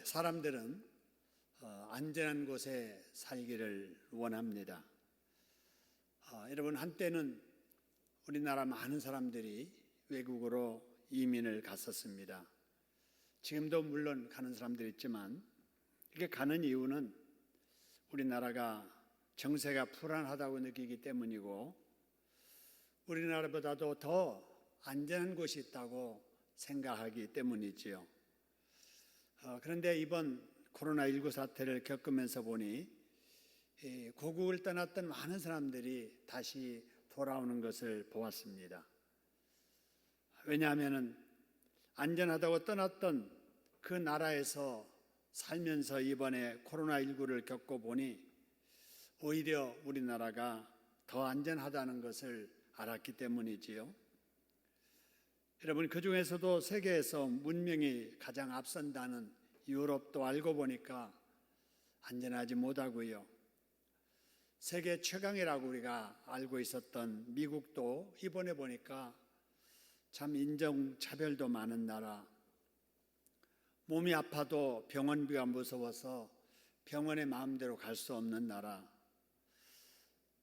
사람들은 안전한 곳에 살기를 원합니다. 여러분, 한때는 우리나라 많은 사람들이 외국으로 이민을 갔었습니다. 지금도 물론 가는 사람들이 있지만 이렇게 가는 이유는 우리나라가 정세가 불안하다고 느끼기 때문이고 우리나라보다도 더 안전한 곳이 있다고 생각하기 때문이지요. 그런데 이번 코로나19 사태를 겪으면서 보니 고국을 떠났던 많은 사람들이 다시 돌아오는 것을 보았습니다. 왜냐하면 안전하다고 떠났던 그 나라에서 살면서 이번에 코로나19를 겪어보니 오히려 우리나라가 더 안전하다는 것을 알았기 때문이지요. 여러분, 그 중에서도 세계에서 문명이 가장 앞선다는 유럽도 알고 보니까 안전하지 못하고요. 세계 최강이라고 우리가 알고 있었던 미국도 이번에 보니까 참 인종차별도 많은 나라, 몸이 아파도 병원비가 무서워서 병원에 마음대로 갈 수 없는 나라,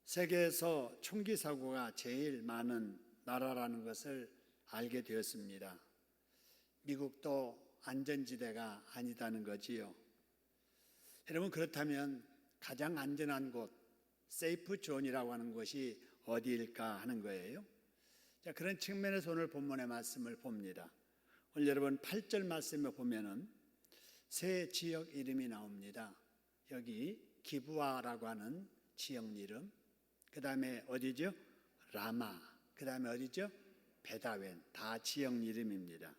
세계에서 총기 사고가 제일 많은 나라라는 것을 알게 되었습니다. 미국도 안전지대가 아니다는 거지요. 여러분, 그렇다면 가장 안전한 곳, 세이프 존이라고 하는 것이 어디일까 하는 거예요. 자, 그런 측면에서 오늘 본문의 말씀을 봅니다. 오늘 여러분 8절 말씀에 보면은 세 지역 이름이 나옵니다. 여기 기브아라고 하는 지역 이름, 그 다음에 어디죠? 라마, 그 다음에 어디죠? 베다웬, 다 지역 이름입니다.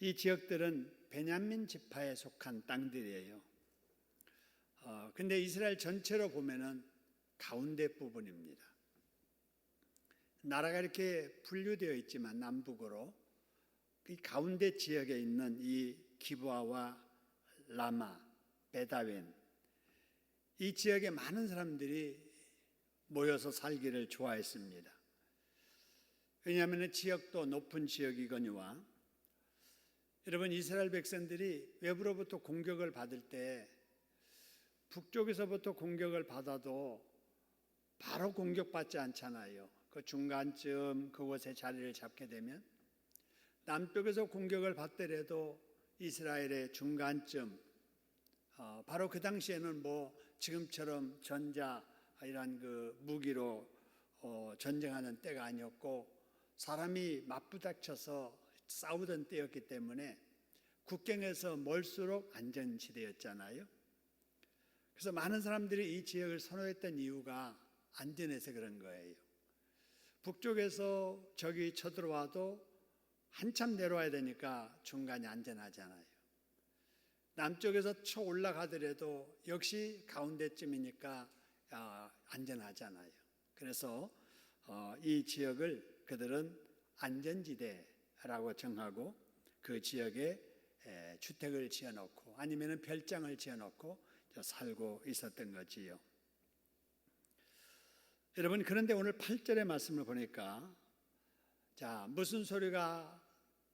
이 지역들은 베냐민 지파에 속한 땅들이에요. 근데 이스라엘 전체로 보면은 가운데 부분입니다. 나라가 이렇게 분류되어 있지만 남북으로 이 가운데 지역에 있는 이 기브아와 라마, 베다웬, 이 지역에 많은 사람들이 모여서 살기를 좋아했습니다. 왜냐하면 지역도 높은 지역이거니와 여러분, 이스라엘 백성들이 외부로부터 공격을 받을 때 북쪽에서부터 공격을 받아도 바로 공격받지 않잖아요. 그 중간쯤 그곳에 자리를 잡게 되면 남쪽에서 공격을 받더라도 이스라엘의 중간쯤, 바로 그 당시에는 뭐 지금처럼 전자 이런 그 무기로 전쟁하는 때가 아니었고 사람이 맞부닥쳐서 싸우던 때였기 때문에 국경에서 멀수록 안전지대였잖아요. 그래서 많은 사람들이 이 지역을 선호했던 이유가 안전해서 그런 거예요. 북쪽에서 적이 쳐들어와도 한참 내려와야 되니까 중간이 안전하잖아요. 남쪽에서 쳐 올라가더라도 역시 가운데쯤이니까 안전하잖아요. 그래서 이 지역을 그들은 안전지대라고 정하고 그 지역에 주택을 지어놓고 아니면 별장을 지어놓고 살고 있었던 거지요. 여러분, 그런데 오늘 8절의 말씀을 보니까 자, 무슨 소리가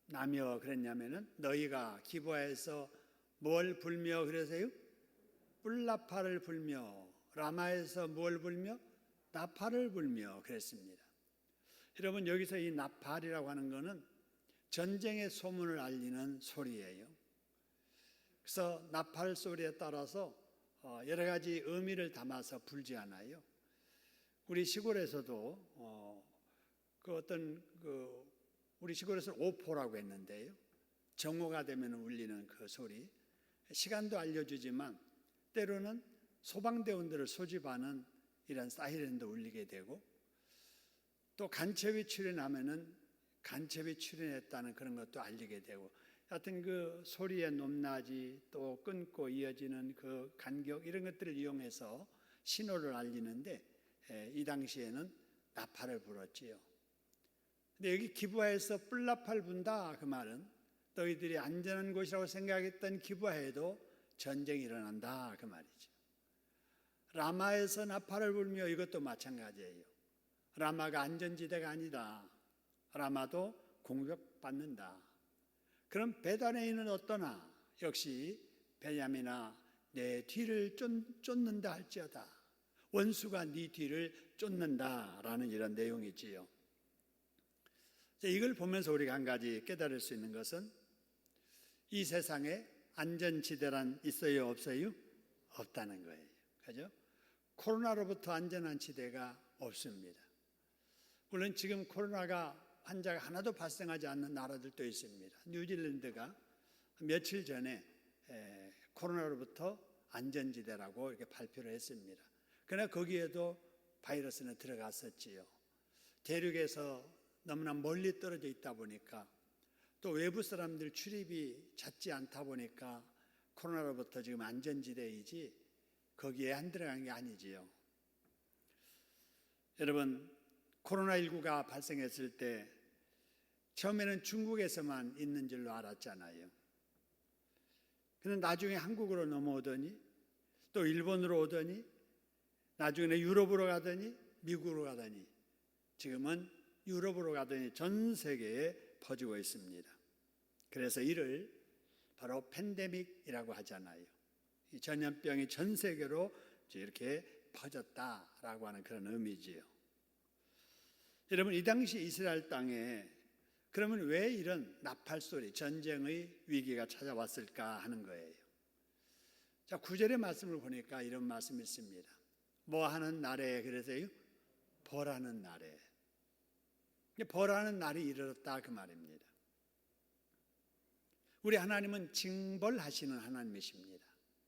나며 그랬냐면은 너희가 기브아에서 뭘 불며 그러세요? 뿔나팔을 불며, 라마에서 뭘 불며? 나팔을 불며 그랬습니다. 여러분, 여기서 이 나팔이라고 하는 것은 전쟁의 소문을 알리는 소리예요. 그래서 나팔 소리에 따라서 여러 가지 의미를 담아서 불지 않아요. 우리 시골에서도 우리 시골에서는 오포라고 했는데요. 정오가 되면 울리는 그 소리, 시간도 알려주지만 때로는 소방대원들을 소집하는 이런 사이렌도 울리게 되고 또 간첩이 출현하면은 간첩이 출현했다는 그런 것도 알리게 되고 하여튼 그 소리의 높낮이 또 끊고 이어지는 그 간격 이런 것들을 이용해서 신호를 알리는데 이 당시에는 나팔을 불었지요. 근데 여기 기브아에서 뿔나팔 분다 그 말은 너희들이 안전한 곳이라고 생각했던 기브아에도 전쟁이 일어난다 그 말이죠. 라마에서 나팔을 불며 이것도 마찬가지예요. 라마가 안전지대가 아니다. 라마도 공격받는다. 그럼 베다네인은 어떠나? 역시 베냐민아 내 뒤를 쫓는다 할지어다. 원수가 네 뒤를 쫓는다라는 이런 내용이지요. 이걸 보면서 우리가 한 가지 깨달을 수 있는 것은 이 세상에 안전지대란 있어요 없어요? 없다는 거예요. 그죠? 코로나로부터 안전한 지대가 없습니다. 물론 지금 코로나가 환자가 하나도 발생하지 않는 나라들도 있습니다. 뉴질랜드가 며칠 전에 코로나로부터 안전지대라고 이렇게 발표를 했습니다. 그러나 거기에도 바이러스는 들어갔었지요. 대륙에서 너무나 멀리 떨어져 있다 보니까 또 외부 사람들 출입이 잦지 않다 보니까 코로나로부터 지금 안전지대이지 거기에 안 들어간 게 아니지요. 여러분, 코로나19가 발생했을 때 처음에는 중국에서만 있는 줄로 알았잖아요. 그런데 나중에 한국으로 넘어오더니 또 일본으로 오더니 나중에는 유럽으로 가더니 미국으로 가더니 지금은 유럽으로 가더니 전 세계에 퍼지고 있습니다. 그래서 이를 바로 팬데믹이라고 하잖아요. 이 전염병이 전 세계로 이렇게 퍼졌다라고 하는 그런 의미지요. 여러분, 이 당시 이스라엘 땅에 그러면 왜 이런 나팔소리, 전쟁의 위기가 찾아왔을까 하는 거예요. 자, 9절의 말씀을 보니까 이런 말씀이 있습니다. 뭐 하는 날에 그래서요? 벌하는 날에. 벌하는 날이 이르렀다 그 말입니다. 우리 하나님은 징벌하시는 하나님이십니다.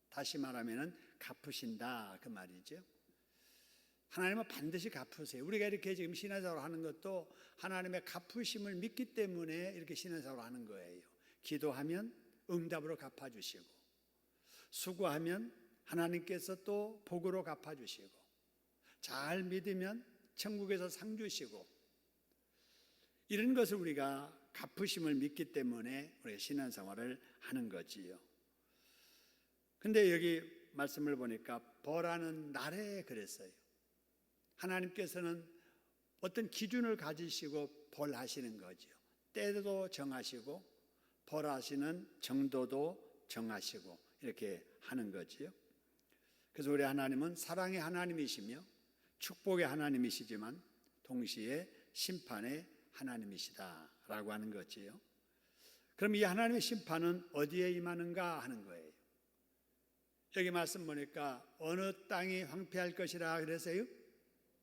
다시 말하면 갚으신다 그 말이죠. 하나님은 반드시 갚으세요. 우리가 이렇게 지금 신앙생활을 하는 것도 하나님의 갚으심을 믿기 때문에 이렇게 신앙생활을 하는 거예요. 기도하면 응답으로 갚아주시고, 수고하면 하나님께서 또 복으로 갚아주시고, 잘 믿으면 천국에서 상 주시고, 이런 것을 우리가 갚으심을 믿기 때문에 우리가 신앙생활을 하는 거지요. 근데 여기 말씀을 보니까 벌하는 날에 그랬어요. 하나님께서는 어떤 기준을 가지시고 벌하시는 거지요. 때도 정하시고 벌하시는 정도도 정하시고 이렇게 하는 거지요. 그래서 우리 하나님은 사랑의 하나님이시며 축복의 하나님이시지만 동시에 심판의 하나님이시다라고 하는 거지요. 그럼 이 하나님의 심판은 어디에 임하는가 하는 거예요. 여기 말씀 보니까 어느 땅이 황폐할 것이라 그래서요.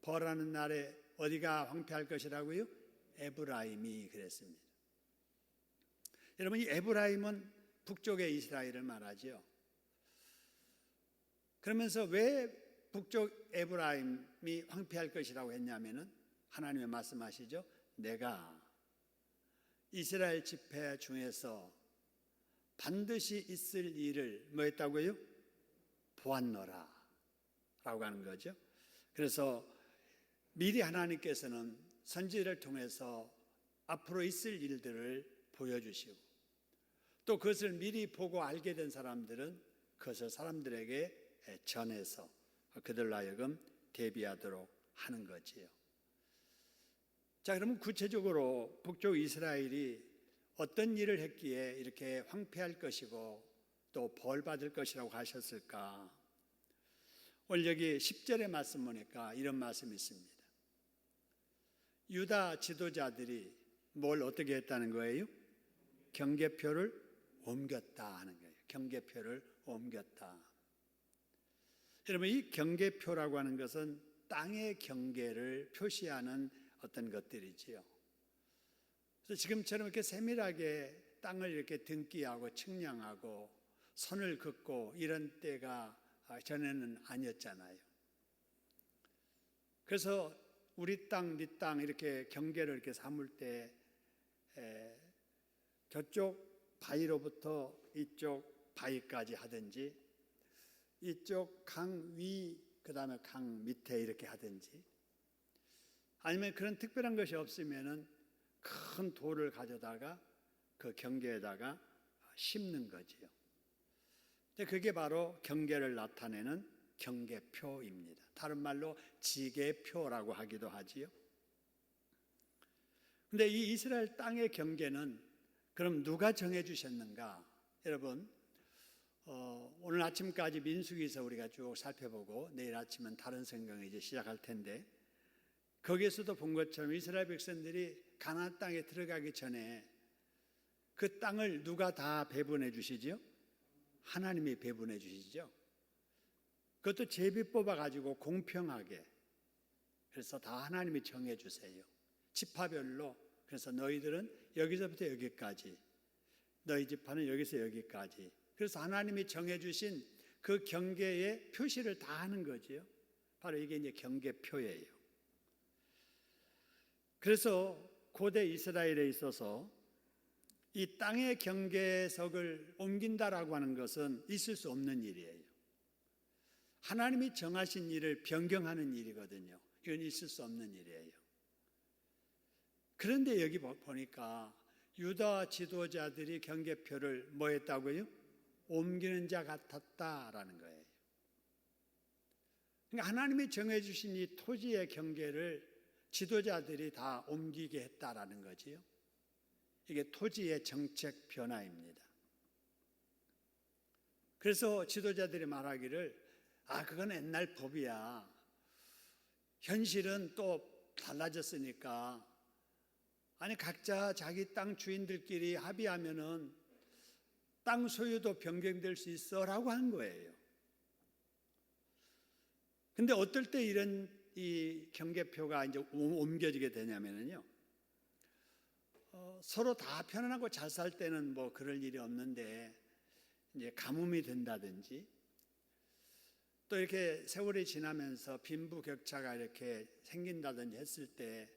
벌하는 날에 어디가 황폐할 것이라고요? 에브라임이 그랬습니다. 여러분, 이 에브라임은 북쪽의 이스라엘을 말하죠. 그러면서 왜 북쪽 에브라임이 황폐할 것이라고 했냐면은 하나님의 말씀하시죠. 내가 이스라엘 지파 중에서 반드시 있을 일을 뭐 했다고요? 보았노라 라고 하는 거죠. 그래서 미리 하나님께서는 선지자를 통해서 앞으로 있을 일들을 보여주시고 또 그것을 미리 보고 알게 된 사람들은 그것을 사람들에게 전해서 그들로 하여금 대비하도록 하는 거지요. 자, 그러면 구체적으로 북쪽 이스라엘이 어떤 일을 했기에 이렇게 황폐할 것이고 또 벌 받을 것이라고 하셨을까? 오늘 여기 10절의 말씀 보니까 이런 말씀이 있습니다. 유다 지도자들이 뭘 어떻게 했다는 거예요? 경계표를 옮겼다 하는 거예요. 경계표를 옮겼다. 여러분, 이 경계표라고 하는 것은 땅의 경계를 표시하는 어떤 것들이지요. 그래서 지금처럼 이렇게 세밀하게 땅을 이렇게 등기하고 측량하고 선을 긋고 이런 때가 전에는 아니었잖아요. 그래서 우리 땅, 네 땅 이렇게 경계를 이렇게 삼을 때 저쪽 바위로부터 이쪽 바위까지 하든지 이쪽 강 위, 그 다음에 강 밑에 이렇게 하든지 아니면 그런 특별한 것이 없으면은 큰 돌을 가져다가 그 경계에다가 심는 거지요. 그게 바로 경계를 나타내는 경계표입니다. 다른 말로 지계표라고 하기도 하지요. 그런데 이 이스라엘 땅의 경계는 그럼 누가 정해 주셨는가? 여러분, 오늘 아침까지 민수기서 우리가 쭉 살펴보고 내일 아침은 다른 성경을 이제 시작할 텐데 거기에서도 본 것처럼 이스라엘 백성들이 가나안 땅에 들어가기 전에 그 땅을 누가 다 배분해 주시죠? 하나님이 배분해 주시죠. 그것도 제비 뽑아 가지고 공평하게, 그래서 다 하나님이 정해 주세요. 지파별로. 그래서 너희들은 여기서부터 여기까지, 너희 지파는 여기서 여기까지. 그래서 하나님이 정해 주신 그 경계의 표시를 다 하는 거지요. 바로 이게 이제 경계표예요. 그래서 고대 이스라엘에 있어서 이 땅의 경계석을 옮긴다라고 하는 것은 있을 수 없는 일이에요. 하나님이 정하신 일을 변경하는 일이거든요. 이건 있을 수 없는 일이에요. 그런데 여기 보니까 유다 지도자들이 경계표를 뭐 했다고요? 옮기는 자 같았다라는 거예요. 그러니까 하나님이 정해 주신 이 토지의 경계를 지도자들이 다 옮기게 했다라는 거지요. 이게 토지의 정책 변화입니다. 그래서 지도자들이 말하기를 그건 옛날 법이야. 현실은 또 달라졌으니까 각자 자기 땅 주인들끼리 합의하면은 땅 소유도 변경될 수 있어라고 하는 거예요. 근데 어떨 때 이런 이 경계표가 이제 옮겨지게 되냐면요. 서로 다 편안하고 잘 살 때는 뭐 그럴 일이 없는데 이제 가뭄이 된다든지 또 이렇게 세월이 지나면서 빈부격차가 이렇게 생긴다든지 했을 때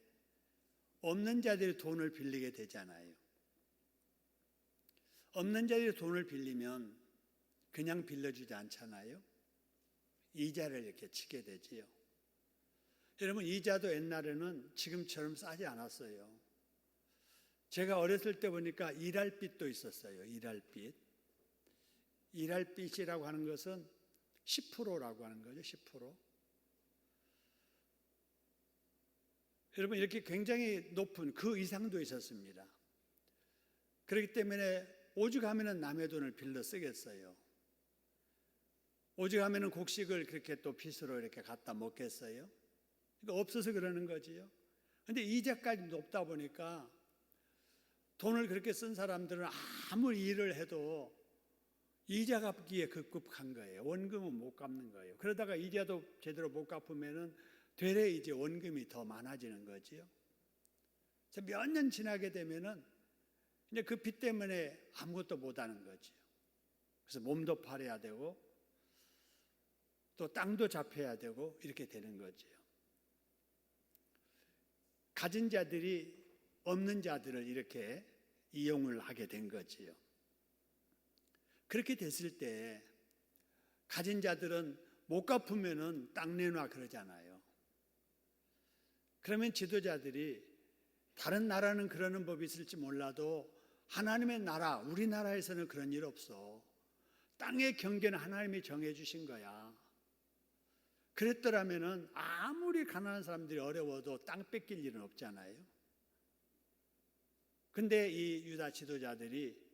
없는 자들이 돈을 빌리게 되잖아요. 없는 자들이 돈을 빌리면 그냥 빌려주지 않잖아요. 이자를 이렇게 치게 되지요. 여러분, 이자도 옛날에는 지금처럼 싸지 않았어요. 제가 어렸을 때 보니까 일할빚도 있었어요. 일할빚. 일할빚이라고 하는 것은 10%라고 하는 거죠. 10%. 여러분, 이렇게 굉장히 높은 그 이상도 있었습니다. 그렇기 때문에 오죽하면 남의 돈을 빌려 쓰겠어요. 오죽하면 곡식을 그렇게 또 빚으로 이렇게 갖다 먹겠어요. 그러니까 없어서 그러는 거지요. 그런데 이자까지 높다 보니까 돈을 그렇게 쓴 사람들은 아무리 일을 해도 이자 갚기에 급급한 거예요. 원금은 못 갚는 거예요. 그러다가 이자도 제대로 못 갚으면은 되레 이제 원금이 더 많아지는 거지요. 그래서 몇 년 지나게 되면은 이제 그 빚 때문에 아무것도 못 하는 거지요. 그래서 몸도 팔아야 되고 또 땅도 잡혀야 되고 이렇게 되는 거지요. 가진 자들이 없는 자들을 이렇게 이용을 하게 된 거지요. 그렇게 됐을 때 가진 자들은 못 갚으면은 땅 내놔 그러잖아요. 그러면 지도자들이 다른 나라는 그러는 법이 있을지 몰라도 하나님의 나라, 우리나라에서는 그런 일 없어. 땅의 경계는 하나님이 정해 주신 거야. 그랬더라면은 아무리 가난한 사람들이 어려워도 땅 뺏길 일은 없잖아요. 근데 이 유다 지도자들이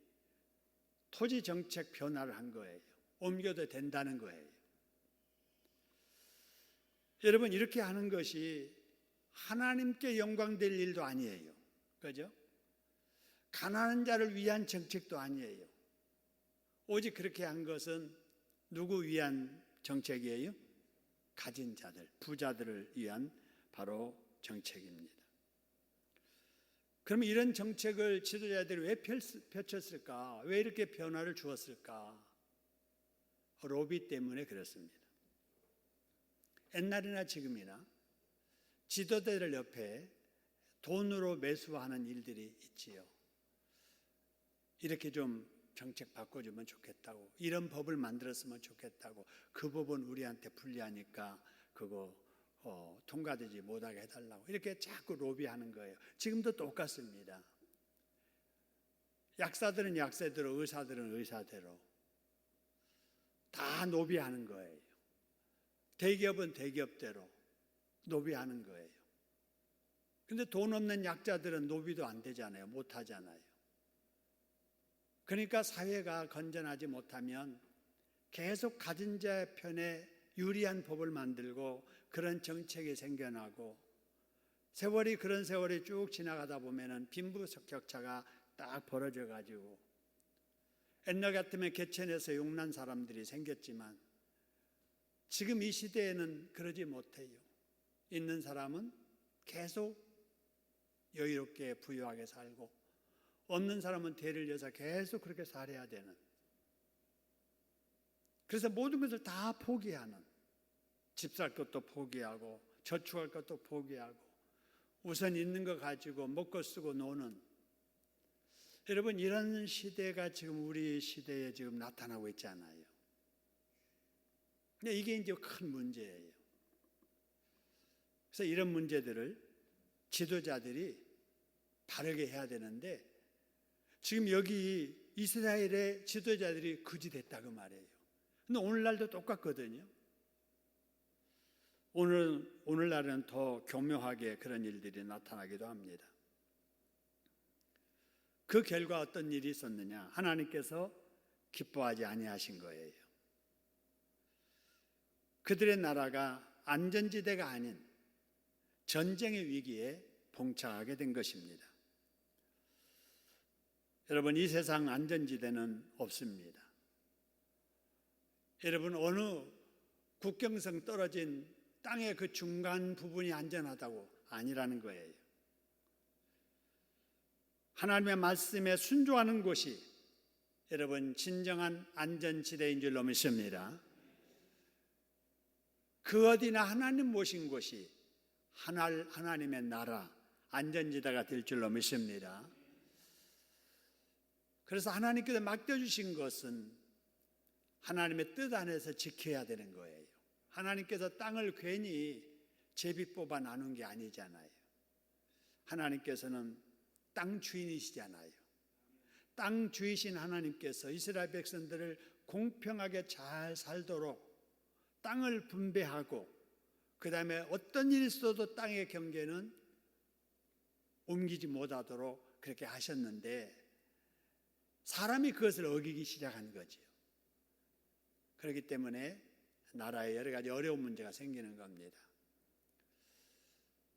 토지 정책 변화를 한 거예요. 옮겨도 된다는 거예요. 여러분, 이렇게 하는 것이 하나님께 영광될 일도 아니에요. 그죠? 가난한 자를 위한 정책도 아니에요. 오직 그렇게 한 것은 누구 위한 정책이에요? 가진 자들, 부자들을 위한 바로 정책입니다. 그러면 이런 정책을 지도자들이 왜 펼쳤을까? 왜 이렇게 변화를 주었을까? 로비 때문에 그렇습니다. 옛날이나 지금이나 지도자들 옆에 돈으로 매수하는 일들이 있지요. 이렇게 좀 정책 바꿔주면 좋겠다고, 이런 법을 만들었으면 좋겠다고, 그 법은 우리한테 불리하니까 그거 통과되지 못하게 해달라고 이렇게 자꾸 로비하는 거예요. 지금도 똑같습니다. 약사들은 약사대로, 의사들은 의사대로 다 노비하는 거예요. 대기업은 대기업대로 노비하는 거예요. 근데 돈 없는 약자들은 노비도 안 되잖아요. 못 하잖아요. 그러니까 사회가 건전하지 못하면 계속 가진 자의 편에 유리한 법을 만들고 그런 정책이 생겨나고 세월이 그런 세월이 쭉 지나가다 보면은 빈부격차가 딱 벌어져 가지고 옛날 같으면 개천에서 용난 사람들이 생겼지만 지금 이 시대에는 그러지 못해요. 있는 사람은 계속 여유롭게 부유하게 살고 없는 사람은 대를 이어서 계속 그렇게 살아야 되는, 그래서 모든 것을 다 포기하는, 집 살 것도 포기하고 저축할 것도 포기하고 우선 있는 거 가지고 먹고 쓰고 노는, 여러분 이런 시대가 지금 우리 시대에 지금 나타나고 있잖아요. 근데 이게 이제 큰 문제예요. 그래서 이런 문제들을 지도자들이 바르게 해야 되는데 지금 여기 이스라엘의 지도자들이 그지 됐다고 말해요. 근데 오늘날도 똑같거든요. 오늘날은 더 교묘하게 그런 일들이 나타나기도 합니다. 그 결과 어떤 일이 있었느냐? 하나님께서 기뻐하지 아니하신 거예요. 그들의 나라가 안전지대가 아닌 전쟁의 위기에 봉착하게 된 것입니다. 여러분, 이 세상 안전지대는 없습니다. 여러분, 어느 국경선 떨어진 땅의 그 중간 부분이 안전하다고 아니라는 거예요. 하나님의 말씀에 순종하는 곳이 여러분 진정한 안전지대인 줄로 믿습니다. 그 어디나 하나님 모신 곳이 하나님의 나라 안전지대가 될 줄로 믿습니다. 그래서 하나님께서 맡겨주신 것은 하나님의 뜻 안에서 지켜야 되는 거예요. 하나님께서 땅을 괜히 제비 뽑아 나눈 게 아니잖아요. 하나님께서는 땅 주인이시잖아요. 땅 주이신 하나님께서 이스라엘 백성들을 공평하게 잘 살도록 땅을 분배하고 그 다음에 어떤 일이 있어도 땅의 경계는 옮기지 못하도록 그렇게 하셨는데 사람이 그것을 어기기 시작한 거죠. 그렇기 때문에 나라에 여러 가지 어려운 문제가 생기는 겁니다.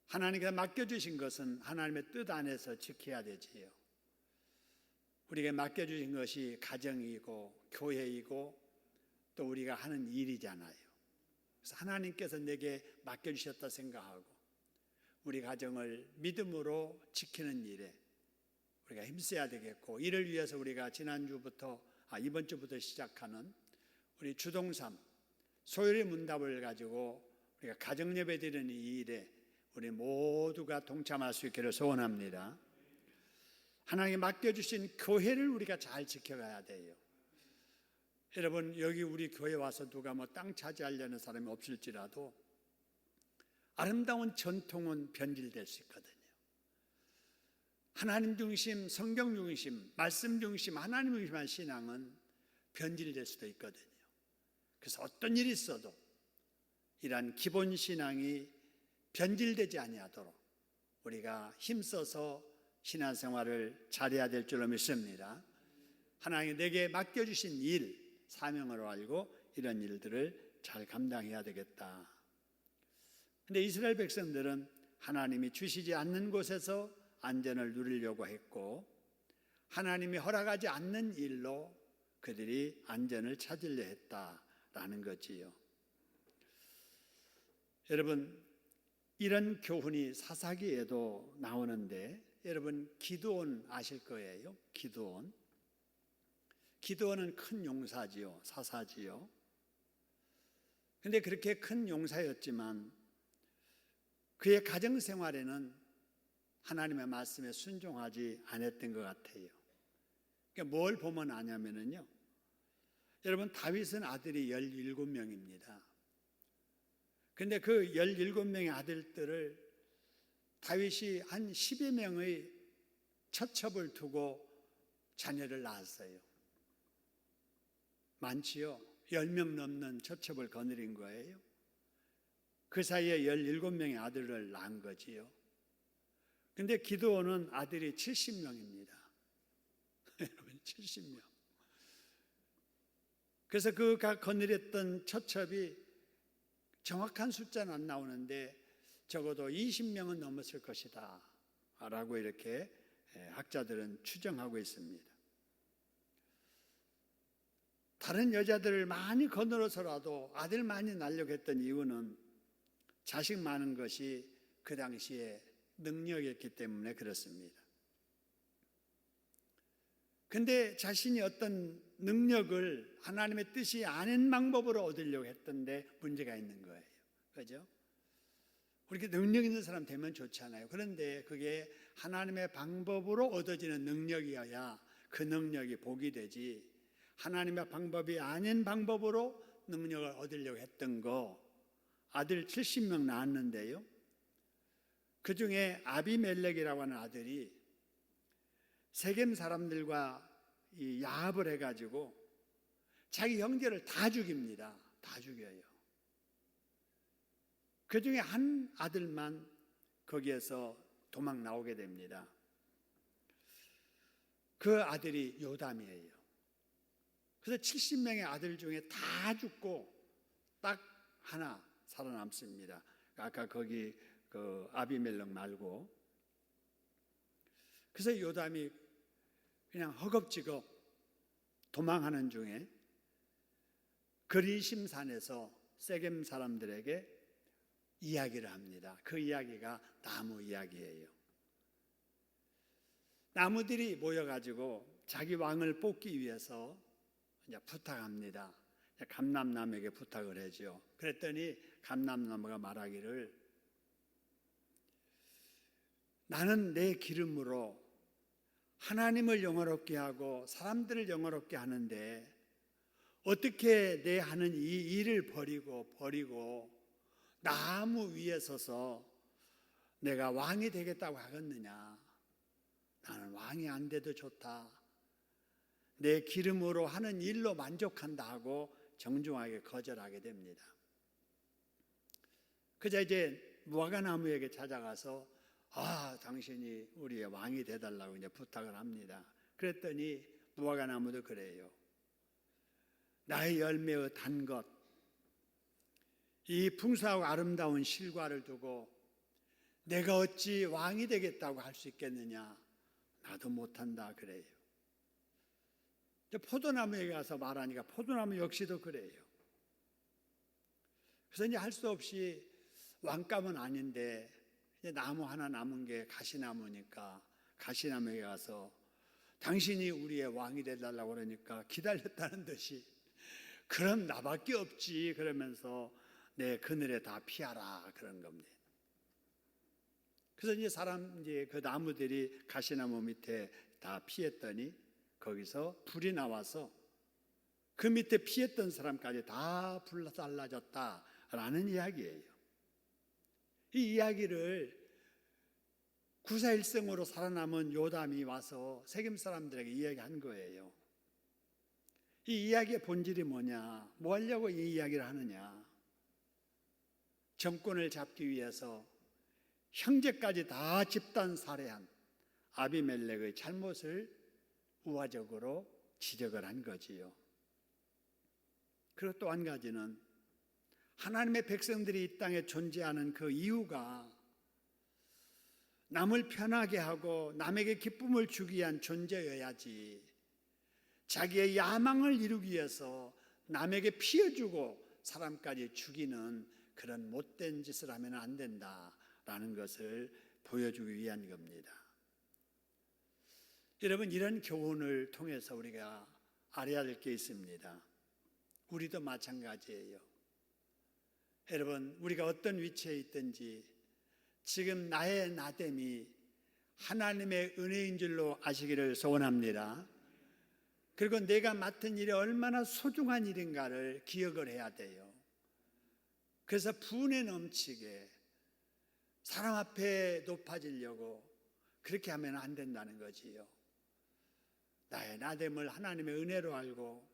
하나님께서 맡겨주신 것은 하나님의 뜻 안에서 지켜야 되지요. 우리에게 맡겨주신 것이 가정이고 교회이고 또 우리가 하는 일이잖아요. 그래서 하나님께서 내게 맡겨주셨다 생각하고 우리 가정을 믿음으로 지키는 일에 우리가 힘써야 되겠고, 이를 위해서 우리가 이번 주부터 시작하는 우리 주동삼 소율의 문답을 가지고 우리가 가정 예배 드리는 이 일에 우리 모두가 동참할 수 있기를 소원합니다. 하나님이 맡겨주신 교회를 우리가 잘 지켜가야 돼요. 여러분, 여기 우리 교회 와서 누가 땅 차지하려는 사람이 없을지라도 아름다운 전통은 변질될 수 있거든요. 하나님 중심, 성경 중심, 말씀 중심, 하나님 중심한 신앙은 변질될 수도 있거든요. 그래서 어떤 일이 있어도 이러한 기본 신앙이 변질되지 아니하도록 우리가 힘써서 신앙생활을 잘해야 될 줄로 믿습니다. 하나님이 내게 맡겨주신 일, 사명으로 알고 이런 일들을 잘 감당해야 되겠다. 그런데 이스라엘 백성들은 하나님이 주시지 않는 곳에서 안전을 누리려고 했고 하나님이 허락하지 않는 일로 그들이 안전을 찾으려 했다라는 거지요. 여러분, 이런 교훈이 사사기에도 나오는데 여러분 기드온 아실 거예요. 기드온은 큰 용사지요. 사사지요. 그런데 그렇게 큰 용사였지만 그의 가정생활에는 하나님의 말씀에 순종하지 않았던 것 같아요. 그러니까 뭘 보면 아냐면요, 여러분 다윗은 아들이 17명입니다. 그런데 그 17명의 아들들을 다윗이 한 10여 명의 처첩을 두고 자녀를 낳았어요. 많지요. 10명 넘는 처첩을 거느린 거예요. 그 사이에 17명의 아들을 낳은 거지요. 근데 기드온은 아들이 70명입니다. 여러분 70명. 그래서 그가 거느렸던 처첩이 정확한 숫자는 안 나오는데 적어도 20명은 넘었을 것이다 라고 이렇게 학자들은 추정하고 있습니다. 다른 여자들을 많이 거느려서라도 아들 많이 낳으려고 했던 이유는 자식 많은 것이 그 당시에 능력이었기 때문에 그렇습니다. 근데 자신이 어떤 능력을 하나님의 뜻이 아닌 방법으로 얻으려고 했던데 문제가 있는 거예요. 그죠? 우리가 능력 있는 사람 되면 좋잖아요. 그런데 그게 하나님의 방법으로 얻어지는 능력이어야 그 능력이 복이 되지, 하나님의 방법이 아닌 방법으로 능력을 얻으려고 했던 거, 아들 70명 낳았는데요, 그 중에 아비멜렉이라고 하는 아들이 세겜 사람들과 이 야합을 해가지고 자기 형제를 다 죽입니다. 다 죽여요. 그 중에 한 아들만 거기에서 도망 나오게 됩니다. 그 아들이 요담이에요. 그래서 70명의 아들 중에 다 죽고 딱 하나 살아남습니다. 아까 거기 그 아비멜렉 말고. 그래서 요담이 그냥 허겁지겁 도망하는 중에 그리심산에서 세겜 사람들에게 이야기를 합니다. 그 이야기가 나무 이야기예요. 나무들이 모여가지고 자기 왕을 뽑기 위해서 이제 부탁합니다. 감람나무에게 부탁을 하죠. 그랬더니 감람나무가 말하기를, 나는 내 기름으로 하나님을 영화롭게 하고 사람들을 영화롭게 하는데 어떻게 내 하는 이 일을 버리고 나무 위에 서서 내가 왕이 되겠다고 하겠느냐. 나는 왕이 안 돼도 좋다. 내 기름으로 하는 일로 만족한다 하고 정중하게 거절하게 됩니다. 그저 이제 무화과나무에게 찾아가서 당신이 우리의 왕이 되달라고 이제 부탁을 합니다. 그랬더니 무화과나무도 그래요. 나의 열매의 단 것, 이 풍성하고 아름다운 실과를 두고 내가 어찌 왕이 되겠다고 할 수 있겠느냐. 나도 못한다 그래요. 포도나무에 가서 말하니까 포도나무 역시도 그래요. 그래서 이제 할 수 없이 왕감은 아닌데 이제 나무 하나 남은 게 가시나무니까 가시나무에 가서 당신이 우리의 왕이 되달라고 그러니까 기다렸다는 듯이 그럼 나밖에 없지 그러면서 내 그늘에 다 피하라 그런 겁니다. 그래서 이제 그 나무들이 가시나무 밑에 다 피했더니 거기서 불이 나와서 그 밑에 피했던 사람까지 다 불살라졌다라는 이야기예요. 이 이야기를 구사일생으로 살아남은 요담이 와서 세겜 사람들에게 이야기한 거예요. 이 이야기의 본질이 뭐냐? 뭐 하려고 이 이야기를 하느냐? 정권을 잡기 위해서 형제까지 다 집단 살해한 아비멜렉의 잘못을 우화적으로 지적을 한 거지요. 그리고 또 한 가지는 하나님의 백성들이 이 땅에 존재하는 그 이유가 남을 편하게 하고 남에게 기쁨을 주기 위한 존재여야지, 자기의 야망을 이루기 위해서 남에게 피해주고 사람까지 죽이는 그런 못된 짓을 하면 안 된다라는 것을 보여주기 위한 겁니다. 여러분, 이런 교훈을 통해서 우리가 알아야 될 게 있습니다. 우리도 마찬가지예요. 여러분, 우리가 어떤 위치에 있든지 지금 나의 나됨이 하나님의 은혜인 줄로 아시기를 소원합니다. 그리고 내가 맡은 일이 얼마나 소중한 일인가를 기억을 해야 돼요. 그래서 분에 넘치게 사람 앞에 높아지려고 그렇게 하면 안 된다는 거지요. 나의 나됨을 하나님의 은혜로 알고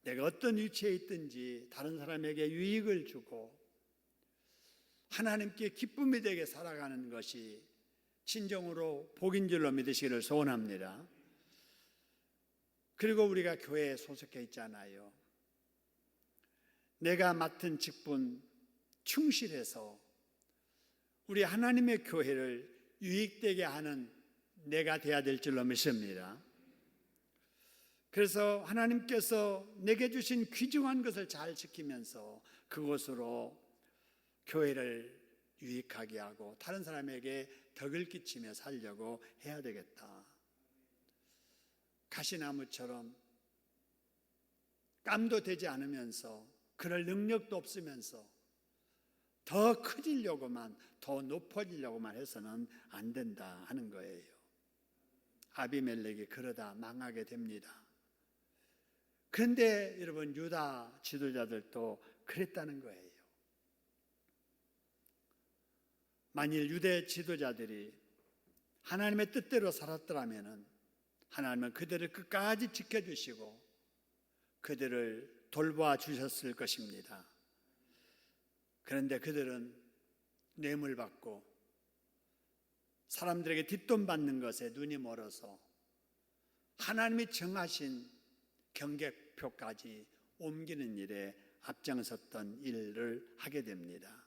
내가 어떤 위치에 있든지 다른 사람에게 유익을 주고 하나님께 기쁨이 되게 살아가는 것이 진정으로 복인 줄로 믿으시기를 소원합니다. 그리고 우리가 교회에 소속해 있잖아요. 내가 맡은 직분 충실해서 우리 하나님의 교회를 유익되게 하는 내가 되어야 될 줄로 믿습니다. 그래서 하나님께서 내게 주신 귀중한 것을 잘 지키면서 그것으로 교회를 유익하게 하고 다른 사람에게 덕을 끼치며 살려고 해야 되겠다. 가시나무처럼 깜도 되지 않으면서 그럴 능력도 없으면서 더 커지려고만, 더 높아지려고만 해서는 안 된다 하는 거예요. 아비멜렉이 그러다 망하게 됩니다. 그런데 여러분, 유다 지도자들도 그랬다는 거예요. 만일 유대 지도자들이 하나님의 뜻대로 살았더라면 하나님은 그들을 끝까지 지켜주시고 그들을 돌봐 주셨을 것입니다. 그런데 그들은 뇌물 받고 사람들에게 뒷돈 받는 것에 눈이 멀어서 하나님이 정하신 경계표까지 옮기는 일에 앞장섰던 일을 하게 됩니다.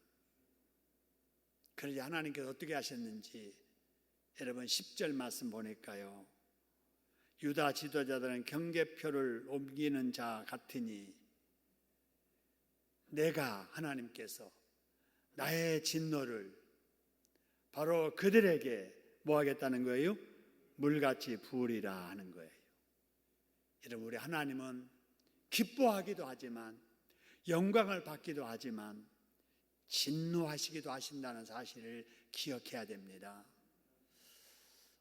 그러자 하나님께서 어떻게 하셨는지 여러분 10절 말씀 보니까요, 유다 지도자들은 경계표를 옮기는 자 같으니 내가 하나님께서 나의 진노를 바로 그들에게 뭐 하겠다는 거예요? 물같이 부으리라 하는 거예요. 여러분, 우리 하나님은 기뻐하기도 하지만 영광을 받기도 하지만 진노하시기도 하신다는 사실을 기억해야 됩니다.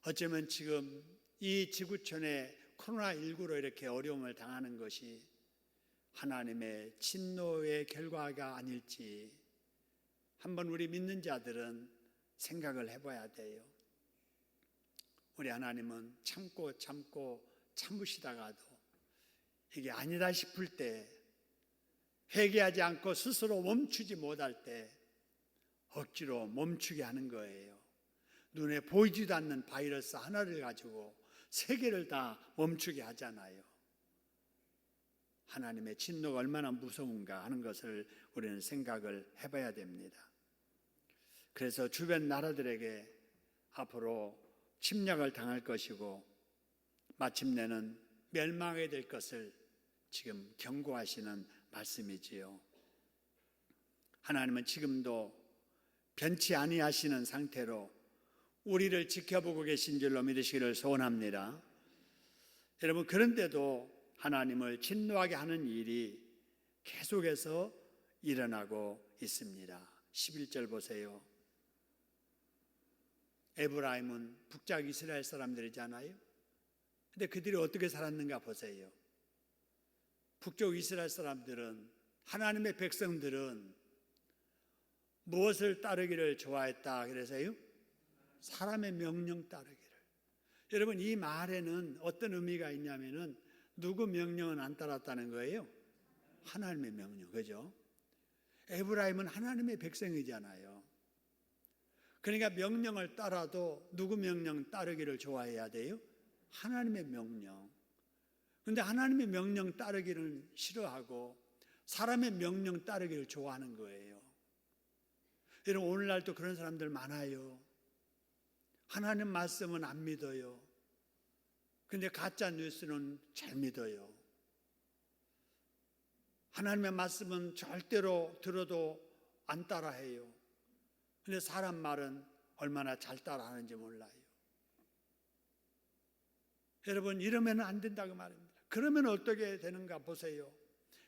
어쩌면 지금 이 지구촌에 코로나19로 이렇게 어려움을 당하는 것이 하나님의 진노의 결과가 아닐지 한번 우리 믿는 자들은 생각을 해봐야 돼요. 우리 하나님은 참고 참으시다가도 이게 아니다 싶을 때, 회개하지 않고 스스로 멈추지 못할 때 억지로 멈추게 하는 거예요. 눈에 보이지도 않는 바이러스 하나를 가지고 세계를 다 멈추게 하잖아요. 하나님의 진노가 얼마나 무서운가 하는 것을 우리는 생각을 해봐야 됩니다. 그래서 주변 나라들에게 앞으로 침략을 당할 것이고 마침내는 멸망하게 될 것을 지금 경고하시는 말씀이지요. 하나님은 지금도 변치 아니하시는 상태로 우리를 지켜보고 계신 줄로 믿으시기를 소원합니다. 여러분, 그런데도 하나님을 진노하게 하는 일이 계속해서 일어나고 있습니다. 11절 보세요. 에브라임은 북쪽 이스라엘 사람들이잖아요. 근데 그들이 어떻게 살았는가 보세요. 북쪽 이스라엘 사람들은, 하나님의 백성들은 무엇을 따르기를 좋아했다 그래서요? 사람의 명령 따르기를. 여러분, 이 말에는 어떤 의미가 있냐면은 누구 명령은 안 따랐다는 거예요? 하나님의 명령, 그죠? 에브라임은 하나님의 백성이잖아요. 그러니까 명령을 따라도 누구 명령 따르기를 좋아해야 돼요? 하나님의 명령. 그런데 하나님의 명령 따르기를 싫어하고 사람의 명령 따르기를 좋아하는 거예요. 여러분, 오늘날도 그런 사람들 많아요. 하나님 말씀은 안 믿어요. 근데 가짜 뉴스는 잘 믿어요. 하나님의 말씀은 절대로 들어도 안 따라해요. 근데 사람 말은 얼마나 잘 따라하는지 몰라요. 여러분, 이러면 안 된다고 말입니다. 그러면 어떻게 되는가 보세요.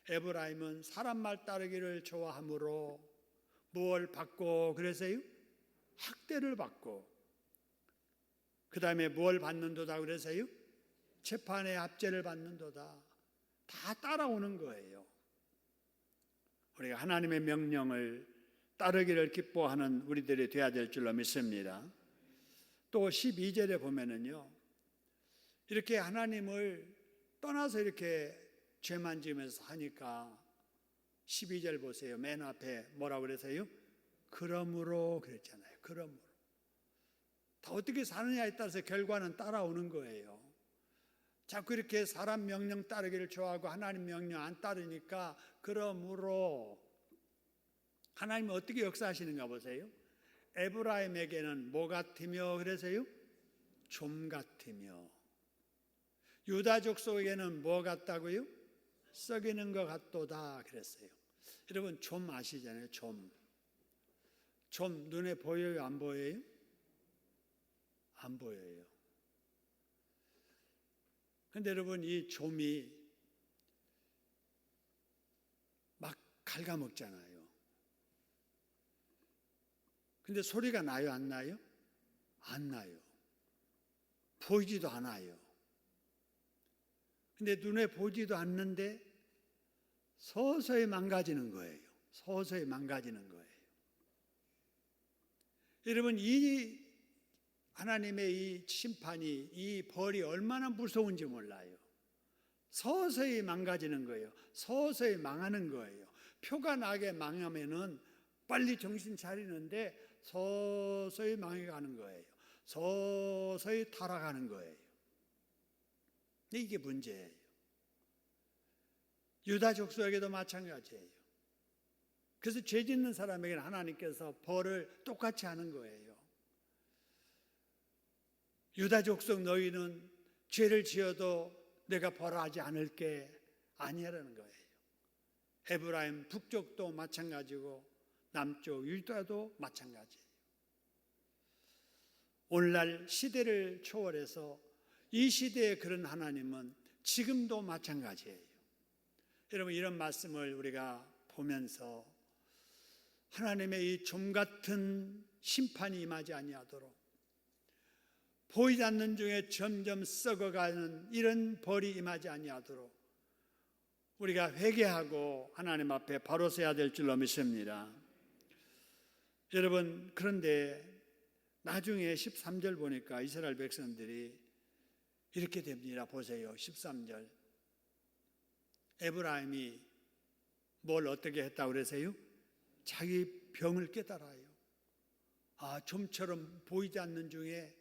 에브라임은 사람 말 따르기를 좋아하므로 뭘 받고 그래서요? 학대를 받고, 그 다음에 뭘 받는도다 그래서요? 재판의 압제를 받는도다. 다 따라오는 거예요. 우리가 하나님의 명령을 따르기를 기뻐하는 우리들이 되어야 될 줄로 믿습니다. 또 12절에 보면은요, 이렇게 하나님을 떠나서 이렇게 죄만 지으면서 하니까 12절 보세요. 맨 앞에 뭐라고 그래서요? 그러므로 그랬잖아요. 그러므로. 다 어떻게 사느냐에 따라서 결과는 따라오는 거예요. 자꾸 이렇게 사람 명령 따르기를 좋아하고 하나님 명령 안 따르니까, 그러므로 하나님이 어떻게 역사하시는가 보세요. 에브라임에게는 뭐 같으며 그래서요? 좀 같으며. 유다 족속에게는 뭐 같다고요? 썩이는 것 같도다 그랬어요. 여러분 좀 아시잖아요. 좀 눈에 보여요? 안 보여요? 안 보여요. 근데 여러분 이 좀이 막 갉아먹잖아요. 근데 소리가 나요? 안 나요? 안 나요. 보이지도 않아요. 근데 눈에 보지도 않는데 서서히 망가지는 거예요. 서서히 망가지는 거예요. 여러분 이 하나님의 이 심판이, 이 벌이 얼마나 무서운지 몰라요. 서서히 망가지는 거예요. 서서히 망하는 거예요. 표가 나게 망하면은 빨리 정신 차리는데 서서히 망해가는 거예요. 서서히 타락하는 거예요. 이게 문제예요. 유다 족속에게도 마찬가지예요. 그래서 죄 짓는 사람에게는 하나님께서 벌을 똑같이 하는 거예요. 유다 족속 너희는 죄를 지어도 내가 벌하지 않을게 아니라는 거예요. 에브라임 북쪽도 마찬가지고 남쪽 유다도 마찬가지예요. 오늘날 시대를 초월해서 이 시대에 그런 하나님은 지금도 마찬가지예요. 여러분 이런 말씀을 우리가 보면서 하나님의 이 좀 같은 심판이 임하지 아니하도록, 보이지 않는 중에 점점 썩어가는 이런 벌이 임하지 아니하도록 우리가 회개하고 하나님 앞에 바로 서야 될 줄로 믿습니다. 여러분 그런데 나중에 13절 보니까 이스라엘 백성들이 이렇게 됩니다. 보세요. 13절. 에브라임이 뭘 어떻게 했다고 그러세요? 자기 병을 깨달아요. 좀처럼 보이지 않는 중에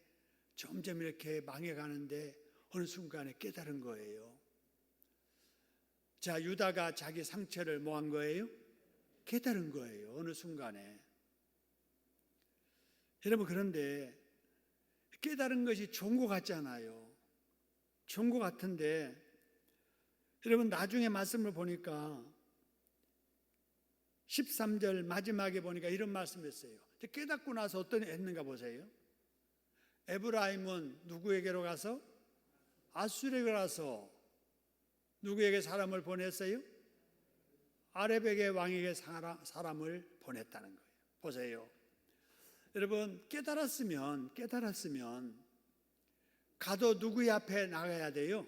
점점 이렇게 망해가는데 어느 순간에 깨달은 거예요. 자, 유다가 자기 상처를 뭐 한 거예요? 깨달은 거예요. 어느 순간에. 여러분 그런데 깨달은 것이 좋은 것 같잖아요. 좋은 것 같은데 여러분 나중에 말씀을 보니까 13절 마지막에 보니까 이런 말씀이었어요. 깨닫고 나서 어떤 했는가 보세요. 에브라임은 누구에게로 가서? 아수르에게 가서 누구에게 사람을 보냈어요? 아렙에게 왕에게 사람을 보냈다는 거예요. 보세요. 여러분 깨달았으면 가도 누구의 앞에 나가야 돼요?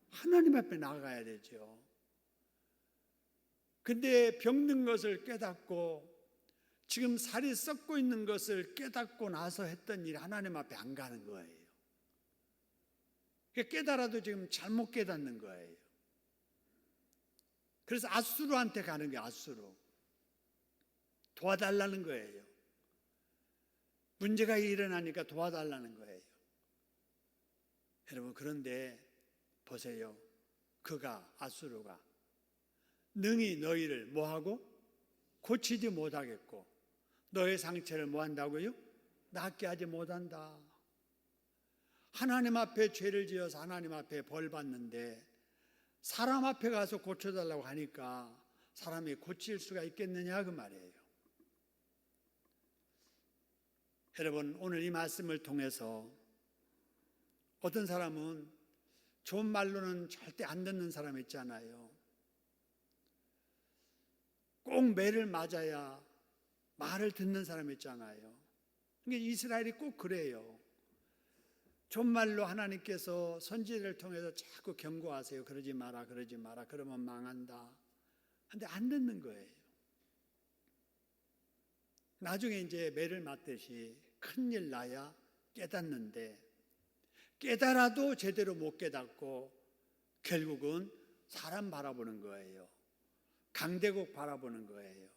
하나님 앞에 나가야 되죠. 근데 병든 것을 깨닫고 지금 살이 썩고 있는 것을 깨닫고 나서 했던 일 하나님 앞에 안 가는 거예요. 깨달아도 지금 잘못 깨닫는 거예요. 그래서 아수르한테 가는 게 아수르. 도와달라는 거예요. 문제가 일어나니까 도와달라는 거예요. 여러분 그런데 보세요. 아수르가 능히 너희를 뭐하고? 고치지 못하겠고 너의 상처를 뭐한다고요? 낫게 하지 못한다. 하나님 앞에 죄를 지어서 하나님 앞에 벌 받는데 사람 앞에 가서 고쳐달라고 하니까 사람이 고칠 수가 있겠느냐 그 말이에요. 여러분 오늘 이 말씀을 통해서 어떤 사람은 좋은 말로는 절대 안 듣는 사람 있잖아요. 꼭 매를 맞아야 말을 듣는 사람 있잖아요. 그러니까 이스라엘이 꼭 그래요. 좋은 말로 하나님께서 선지자를 통해서 자꾸 경고하세요. 그러지 마라, 그러지 마라. 그러면 망한다. 근데 안 듣는 거예요. 나중에 이제 매를 맞듯이 큰일 나야 깨닫는데 깨달아도 제대로 못 깨닫고 결국은 사람 바라보는 거예요. 강대국 바라보는 거예요.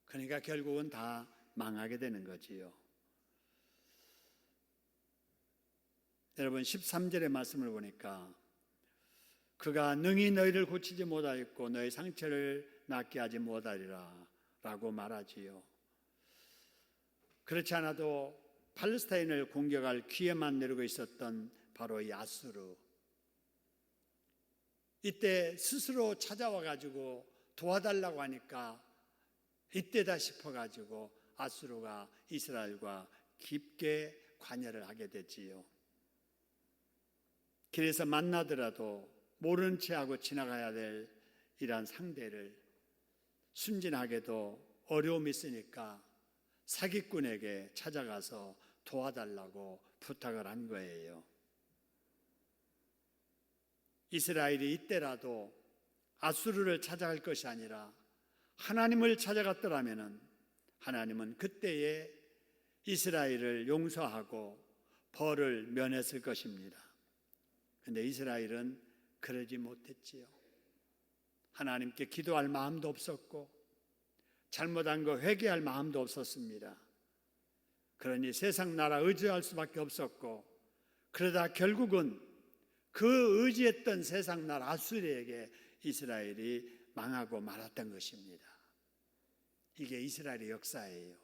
그러니까 결국은 다 망하게 되는 거지요. 여러분 13절의 말씀을 보니까 그가 능히 너희를 고치지 못하였고 너희 상처를 낫게 하지 못하리라 라고 말하지요. 그렇지 않아도 팔레스타인을 공격할 기회만 내리고 있었던 바로 이 아수르, 이때 스스로 찾아와 가지고 도와달라고 하니까 이때다 싶어 가지고 아수르가 이스라엘과 깊게 관여를 하게 됐지요. 길에서 만나더라도 모른 채 하고 지나가야 될 이러한 상대를 순진하게도 어려움이 있으니까 사기꾼에게 찾아가서 도와달라고 부탁을 한 거예요. 이스라엘이 이때라도 아수르를 찾아갈 것이 아니라 하나님을 찾아갔더라면 하나님은 그때에 이스라엘을 용서하고 벌을 면했을 것입니다. 그런데 이스라엘은 그러지 못했지요. 하나님께 기도할 마음도 없었고 잘못한 거 회개할 마음도 없었습니다. 그러니 세상 나라 의지할 수밖에 없었고, 그러다 결국은 그 의지했던 세상 나라 아수르에게 이스라엘이 망하고 말았던 것입니다. 이게 이스라엘의 역사예요.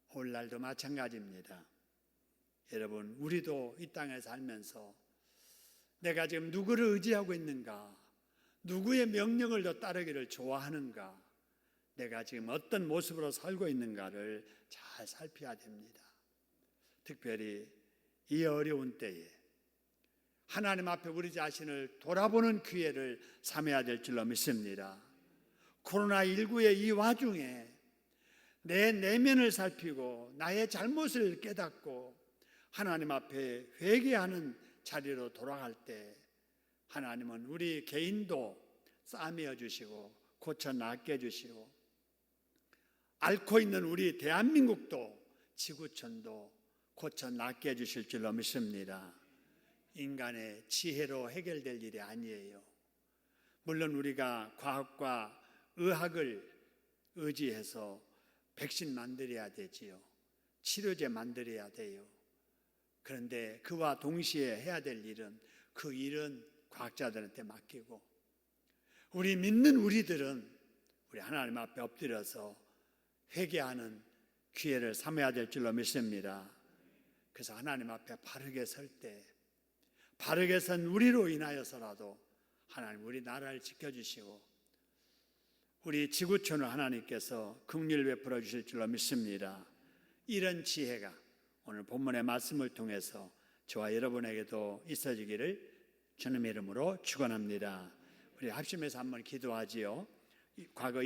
오늘날도 마찬가지입니다. 여러분, 우리도 이 땅에 살면서 내가 지금 누구를 의지하고 있는가, 누구의 명령을 더 따르기를 좋아하는가, 내가 지금 어떤 모습으로 살고 있는가를 잘 살펴야 됩니다. 특별히 이 어려운 때에 하나님 앞에 우리 자신을 돌아보는 기회를 삼아야 될 줄로 믿습니다. 코로나19의 이 와중에 내 내면을 살피고 나의 잘못을 깨닫고 하나님 앞에 회개하는 자리로 돌아갈 때 하나님은 우리 개인도 싸매어 주시고 고쳐 낫게 해주시고 앓고 있는 우리 대한민국도 지구촌도 고쳐 낫게 해주실 줄로 믿습니다. 인간의 지혜로 해결될 일이 아니에요. 물론 우리가 과학과 의학을 의지해서 백신 만들어야 되지요. 치료제 만들어야 돼요. 그런데 그와 동시에 해야 될 일은 그 일은 과학자들한테 맡기고 우리 믿는 우리들은 우리 하나님 앞에 엎드려서 회개하는 기회를 삼아야 될 줄로 믿습니다. 그래서 하나님 앞에 바르게 설 때 바르게 선 우리로 인하여서라도 하나님 우리 나라를 지켜주시고 우리 지구촌을 하나님께서 긍휼을 베풀어 주실 줄로 믿습니다. 이런 지혜가 오늘 본문의 말씀을 통해서 저와 여러분에게도 있어지기를 주님의 이름으로 축원합니다. 우리 합심해서 한번 기도하지요. 과거